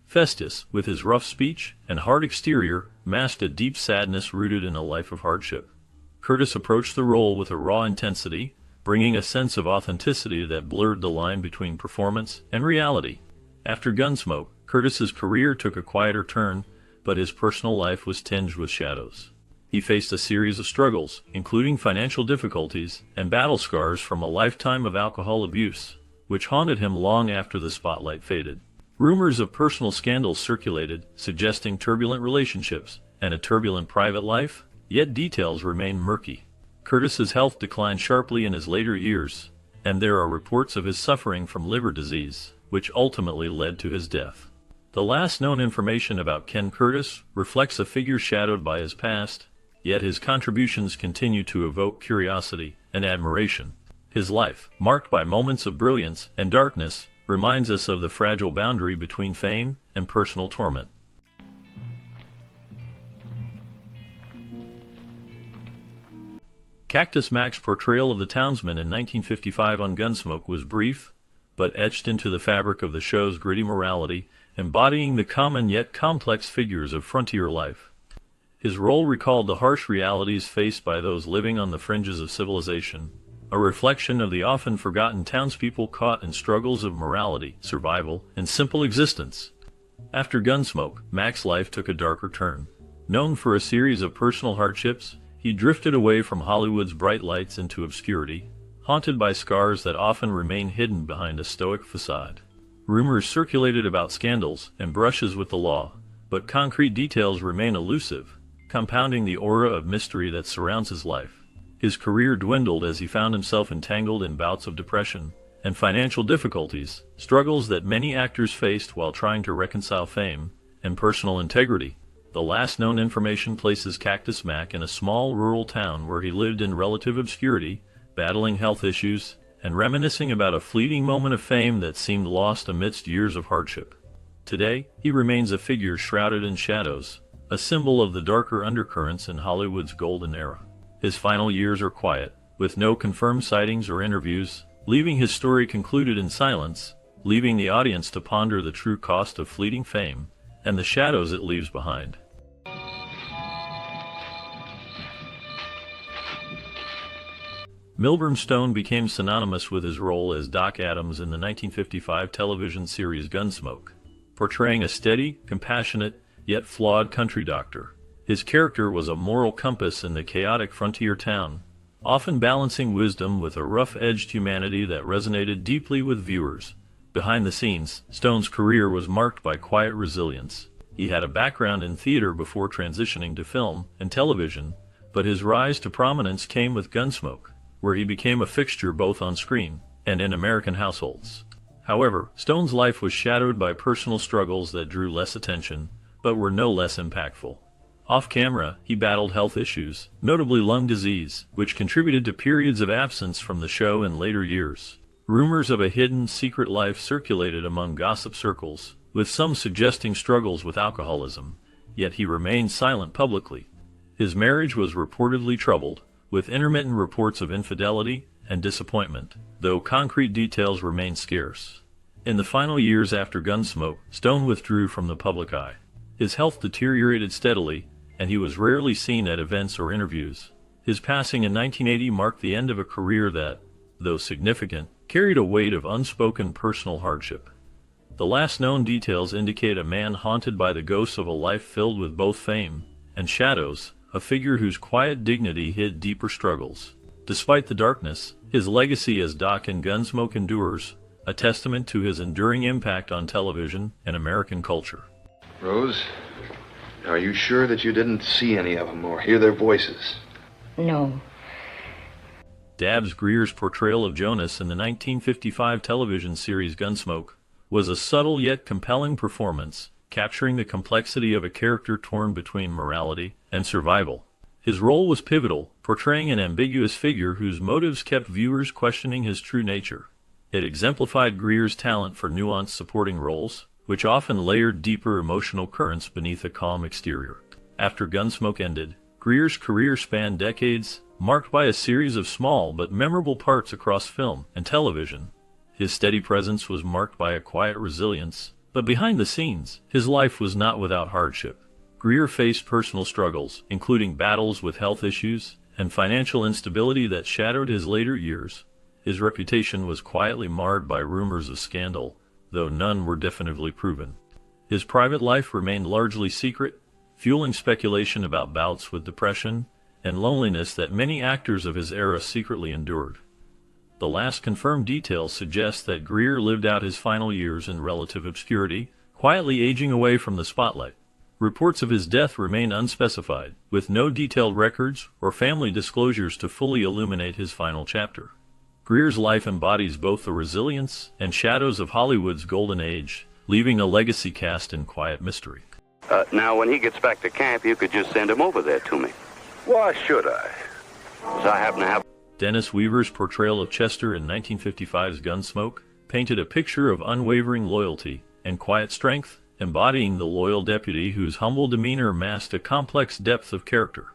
Festus, with his rough speech and hard exterior, masked a deep sadness rooted in a life of hardship. Curtis approached the role with a raw intensity, bringing a sense of authenticity that blurred the line between performance and reality. After Gunsmoke, Curtis's career took a quieter turn, but his personal life was tinged with shadows. He faced a series of struggles, including financial difficulties and battle scars from a lifetime of alcohol abuse, which haunted him long after the spotlight faded. Rumors of personal scandals circulated, suggesting turbulent relationships and a turbulent private life, yet details remain murky. Curtis's health declined sharply in his later years, and there are reports of his suffering from liver disease, which ultimately led to his death. The last known information about Ken Curtis reflects a figure shadowed by his past, yet his contributions continue to evoke curiosity and admiration. His life, marked by moments of brilliance and darkness, reminds us of the fragile boundary between fame and personal torment. Cactus Mac's portrayal of the townsman in 1955 on Gunsmoke was brief, but etched into the fabric of the show's gritty morality, embodying the common yet complex figures of frontier life. His role recalled the harsh realities faced by those living on the fringes of civilization, a reflection of the often forgotten townspeople caught in struggles of morality, survival, and simple existence. After Gunsmoke, Mac's life took a darker turn. Known for a series of personal hardships, he drifted away from Hollywood's bright lights into obscurity, haunted by scars that often remain hidden behind a stoic facade. Rumors circulated about scandals and brushes with the law, but concrete details remain elusive, compounding the aura of mystery that surrounds his life. His career dwindled as he found himself entangled in bouts of depression and financial difficulties, struggles that many actors faced while trying to reconcile fame and personal integrity. The last known information places Cactus Mac in a small rural town where he lived in relative obscurity, battling health issues and reminiscing about a fleeting moment of fame that seemed lost amidst years of hardship. Today, he remains a figure shrouded in shadows, a symbol of the darker undercurrents in Hollywood's golden era. His final years are quiet, with no confirmed sightings or interviews, leaving his story concluded in silence, leaving the audience to ponder the true cost of fleeting fame and the shadows it leaves behind. Milburn Stone became synonymous with his role as Doc Adams in the 1955 television series Gunsmoke, portraying a steady, compassionate, yet flawed country doctor. His character was a moral compass in the chaotic frontier town, often balancing wisdom with a rough-edged humanity that resonated deeply with viewers. Behind the scenes, Stone's career was marked by quiet resilience. He had a background in theater before transitioning to film and television, but his rise to prominence came with Gunsmoke, where he became a fixture both on screen and in American households. However, Stone's life was shadowed by personal struggles that drew less attention, but were no less impactful. Off-camera, he battled health issues, notably lung disease, which contributed to periods of absence from the show in later years. Rumors of a hidden, secret life circulated among gossip circles, with some suggesting struggles with alcoholism, yet he remained silent publicly. His marriage was reportedly troubled, with intermittent reports of infidelity and disappointment, though concrete details remained scarce. In the final years after Gunsmoke, Stone withdrew from the public eye. His health deteriorated steadily, and he was rarely seen at events or interviews. His passing in 1980 marked the end of a career that, though significant, carried a weight of unspoken personal hardship. The last known details indicate a man haunted by the ghosts of a life filled with both fame and shadows, a figure whose quiet dignity hid deeper struggles. Despite the darkness, his legacy as Doc in Gunsmoke endures, a testament to his enduring impact on television and American culture. Rose, are you sure that you didn't see any of them or hear their voices? No. Dabs Greer's portrayal of Jonas in the 1955 television series Gunsmoke was a subtle yet compelling performance, capturing the complexity of a character torn between morality and survival. His role was pivotal, portraying an ambiguous figure whose motives kept viewers questioning his true nature. It exemplified Greer's talent for nuanced supporting roles, which often layered deeper emotional currents beneath a calm exterior. After Gunsmoke ended, Greer's career spanned decades, marked by a series of small but memorable parts across film and television. His steady presence was marked by a quiet resilience, but behind the scenes, his life was not without hardship. Greer faced personal struggles, including battles with health issues and financial instability that shadowed his later years. His reputation was quietly marred by rumors of scandal, though none were definitively proven. His private life remained largely secret, fueling speculation about bouts with depression and loneliness that many actors of his era secretly endured. The last confirmed details suggest that Greer lived out his final years in relative obscurity, quietly aging away from the spotlight. Reports of his death remain unspecified, with no detailed records or family disclosures to fully illuminate his final chapter. Greer's life embodies both the resilience and shadows of Hollywood's golden age, leaving a legacy cast in quiet mystery. Now, when he gets back to camp, you could just send him over there to me. Why should I? 'Cause I happen to have... Dennis Weaver's portrayal of Chester in 1955's Gunsmoke painted a picture of unwavering loyalty and quiet strength, embodying the loyal deputy whose humble demeanor masked a complex depth of character.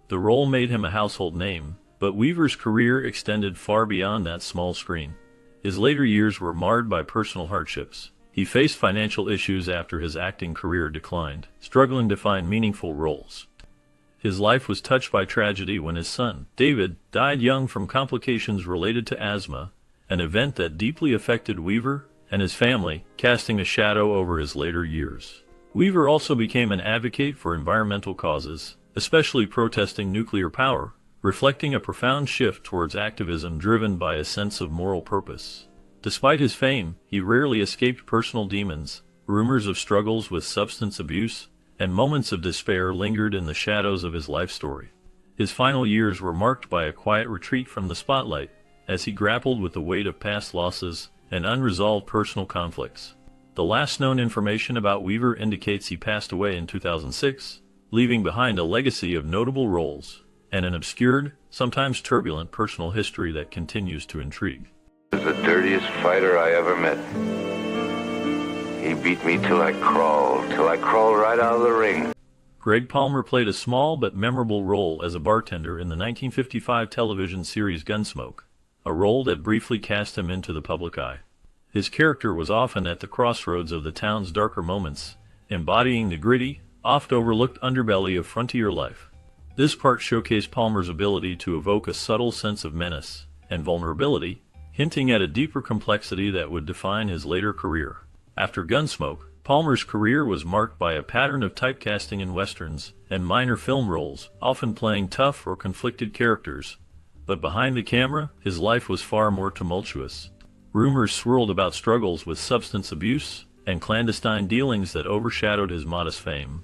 The role made him a household name, but Weaver's career extended far beyond that small screen. His later years were marred by personal hardships. He faced financial issues after his acting career declined, struggling to find meaningful roles. His life was touched by tragedy when his son, David, died young from complications related to asthma, an event that deeply affected Weaver and his family, casting a shadow over his later years. Weaver also became an advocate for environmental causes, especially protesting nuclear power, reflecting a profound shift towards activism driven by a sense of moral purpose. Despite his fame, he rarely escaped personal demons. Rumors of struggles with substance abuse and moments of despair lingered in the shadows of his life story. His final years were marked by a quiet retreat from the spotlight, as he grappled with the weight of past losses and unresolved personal conflicts. The last known information about Weaver indicates he passed away in 2006, leaving behind a legacy of notable roles and an obscured, sometimes turbulent personal history that continues to intrigue. He was the dirtiest fighter I ever met. He beat me till I crawled right out of the ring. Greg Palmer played a small but memorable role as a bartender in the 1955 television series Gunsmoke, a role that briefly cast him into the public eye. His character was often at the crossroads of the town's darker moments, embodying the gritty, oft-overlooked underbelly of frontier life. This part showcased Palmer's ability to evoke a subtle sense of menace and vulnerability, hinting at a deeper complexity that would define his later career. After Gunsmoke, Palmer's career was marked by a pattern of typecasting in westerns and minor film roles, often playing tough or conflicted characters. But behind the camera, his life was far more tumultuous. Rumors swirled about struggles with substance abuse and clandestine dealings that overshadowed his modest fame.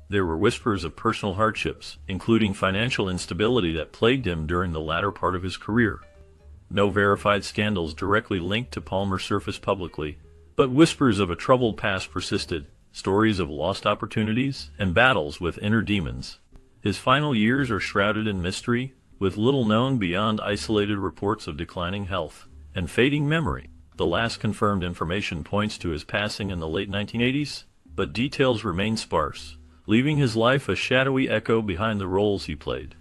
There were whispers of personal hardships, including financial instability that plagued him during the latter part of his career. No verified scandals directly linked to Palmer surfaced publicly, but whispers of a troubled past persisted, stories of lost opportunities and battles with inner demons. His final years are shrouded in mystery, with little known beyond isolated reports of declining health and fading memory. The last confirmed information points to his passing in the late 1980s, but details remain sparse, leaving his life a shadowy echo behind the roles he played.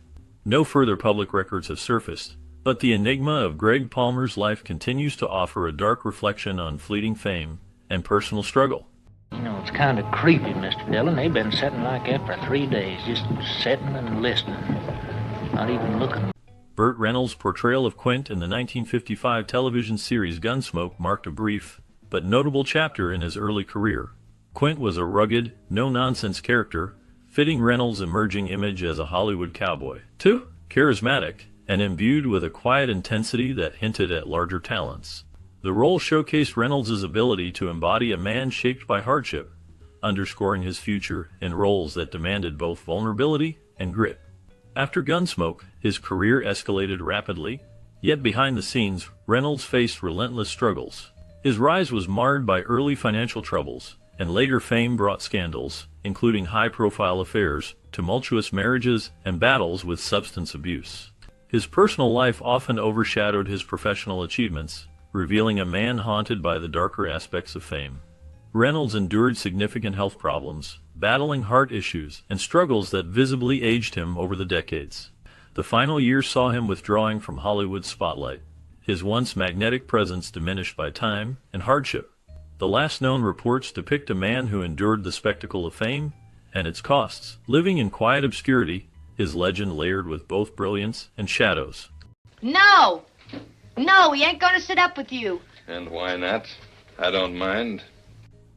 No further public records have surfaced, but the enigma of Greg Palmer's life continues to offer a dark reflection on fleeting fame and personal struggle. You know, it's kind of creepy, Mr. Dillon. They've been sitting like that for 3 days, just sitting and listening, not even looking. Burt Reynolds' portrayal of Quint in the 1955 television series Gunsmoke marked a brief, but notable chapter in his early career. Quint was a rugged, no-nonsense character, fitting Reynolds' emerging image as a Hollywood cowboy. Too charismatic and imbued with a quiet intensity that hinted at larger talents. The role showcased Reynolds' ability to embody a man shaped by hardship, underscoring his future in roles that demanded both vulnerability and grit. After Gunsmoke, his career escalated rapidly, yet behind the scenes, Reynolds faced relentless struggles. His rise was marred by early financial troubles, and later fame brought scandals, including high-profile affairs, tumultuous marriages, and battles with substance abuse. His personal life often overshadowed his professional achievements, revealing a man haunted by the darker aspects of fame. Reynolds endured significant health problems, battling heart issues and struggles that visibly aged him over the decades. The final years saw him withdrawing from Hollywood's spotlight, his once magnetic presence diminished by time and hardship. The last known reports depict a man who endured the spectacle of fame and its costs, living in quiet obscurity, his legend layered with both brilliance and shadows. No! No, he ain't gonna sit up with you. And why not? I don't mind.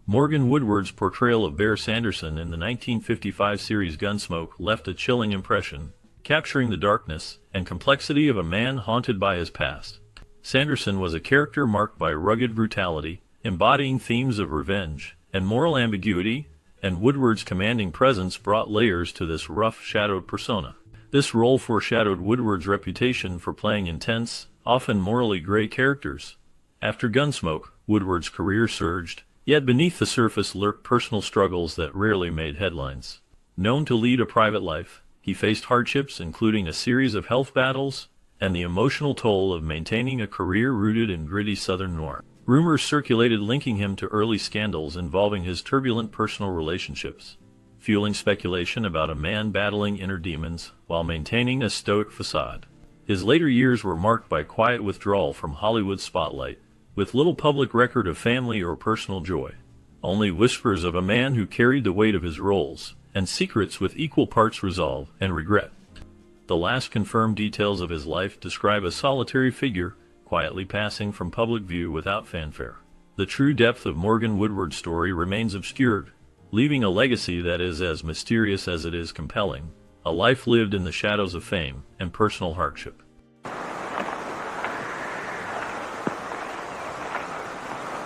Morgan Woodward's portrayal of Bear Sanderson in the 1955 series Gunsmoke left a chilling impression, capturing the darkness and complexity of a man haunted by his past. Sanderson was a character marked by rugged brutality, embodying themes of revenge and moral ambiguity, and Woodward's commanding presence brought layers to this rough-shadowed persona. This role foreshadowed Woodward's reputation for playing intense, often morally gray characters. After Gunsmoke, Woodward's career surged, yet beneath the surface lurked personal struggles that rarely made headlines. Known to lead a private life, he faced hardships including a series of health battles and the emotional toll of maintaining a career rooted in gritty Southern noir. Rumors circulated linking him to early scandals involving his turbulent personal relationships, fueling speculation about a man battling inner demons while maintaining a stoic facade. His later years were marked by quiet withdrawal from Hollywood's spotlight, with little public record of family or personal joy. Only whispers of a man who carried the weight of his roles, and secrets with equal parts resolve and regret. The last confirmed details of his life describe a solitary figure, quietly passing from public view without fanfare. The true depth of Morgan Woodward's story remains obscured, leaving a legacy that is as mysterious as it is compelling, a life lived in the shadows of fame and personal hardship.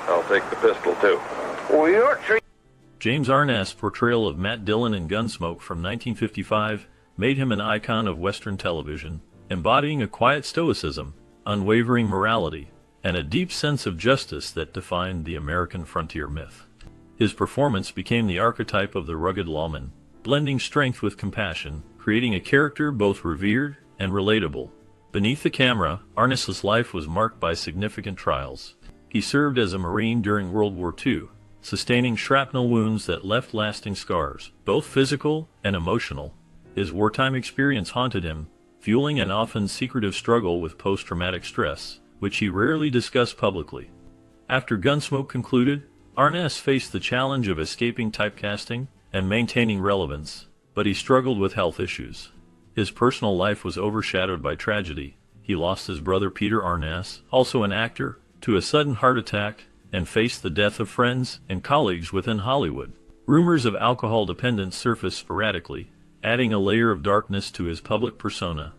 I'll take the pistol, too. Well, you're James Arnett's portrayal of Matt Dillon in Gunsmoke from 1955 made him an icon of Western television, embodying a quiet stoicism, unwavering morality, and a deep sense of justice that defined the American frontier myth. His performance became the archetype of the rugged lawman, blending strength with compassion, creating a character both revered and relatable. Beneath the camera, Arnett's life was marked by significant trials. He served as a Marine during World War II, sustaining shrapnel wounds that left lasting scars, both physical and emotional. His wartime experience haunted him, fueling an often secretive struggle with post-traumatic stress, which he rarely discussed publicly. After Gunsmoke concluded, Arnett faced the challenge of escaping typecasting and maintaining relevance, but he struggled with health issues. His personal life was overshadowed by tragedy. He lost his brother Peter Arnett, also an actor, to a sudden heart attack, and faced the death of friends and colleagues within Hollywood. Rumors of alcohol dependence surfaced sporadically, adding a layer of darkness to his public persona.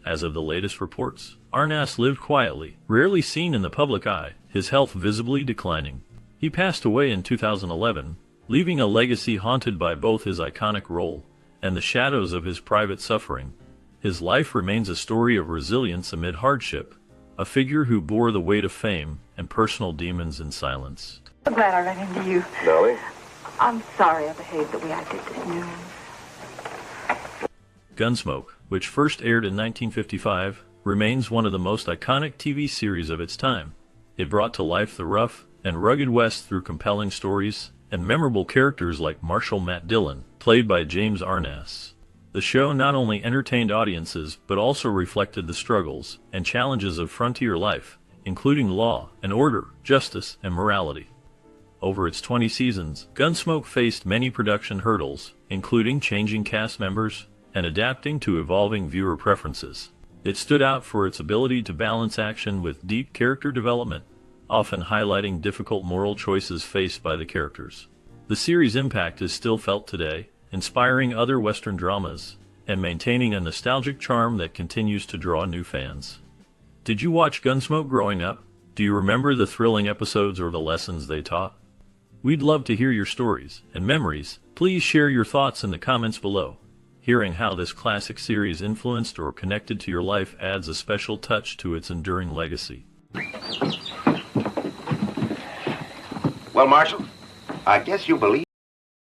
As of the latest reports, Arnaz lived quietly, rarely seen in the public eye, his health visibly declining. He passed away in 2011, leaving a legacy haunted by both his iconic role and the shadows of his private suffering. His life remains a story of resilience amid hardship, a figure who bore the weight of fame and personal demons in silence. I'm glad I ran into you. Dolly? I'm sorry I behaved the way I did this noon. Gunsmoke, which first aired in 1955, remains one of the most iconic TV series of its time. It brought to life the rough and rugged West through compelling stories and memorable characters like Marshal Matt Dillon, played by James Arnaz. The show not only entertained audiences but also reflected the struggles and challenges of frontier life, including law and order, justice, and morality. Over its 20 seasons, Gunsmoke faced many production hurdles, including changing cast members and adapting to evolving viewer preferences. It stood out for its ability to balance action with deep character development, often highlighting difficult moral choices faced by the characters. The series' impact is still felt today, inspiring other Western dramas and maintaining a nostalgic charm that continues to draw new fans. Did you watch Gunsmoke growing up? Do you remember the thrilling episodes or the lessons they taught? We'd love to hear your stories and memories. Please share your thoughts in the comments below. Hearing how this classic series influenced or connected to your life adds a special touch to its enduring legacy. Well, Marshal, I guess you believe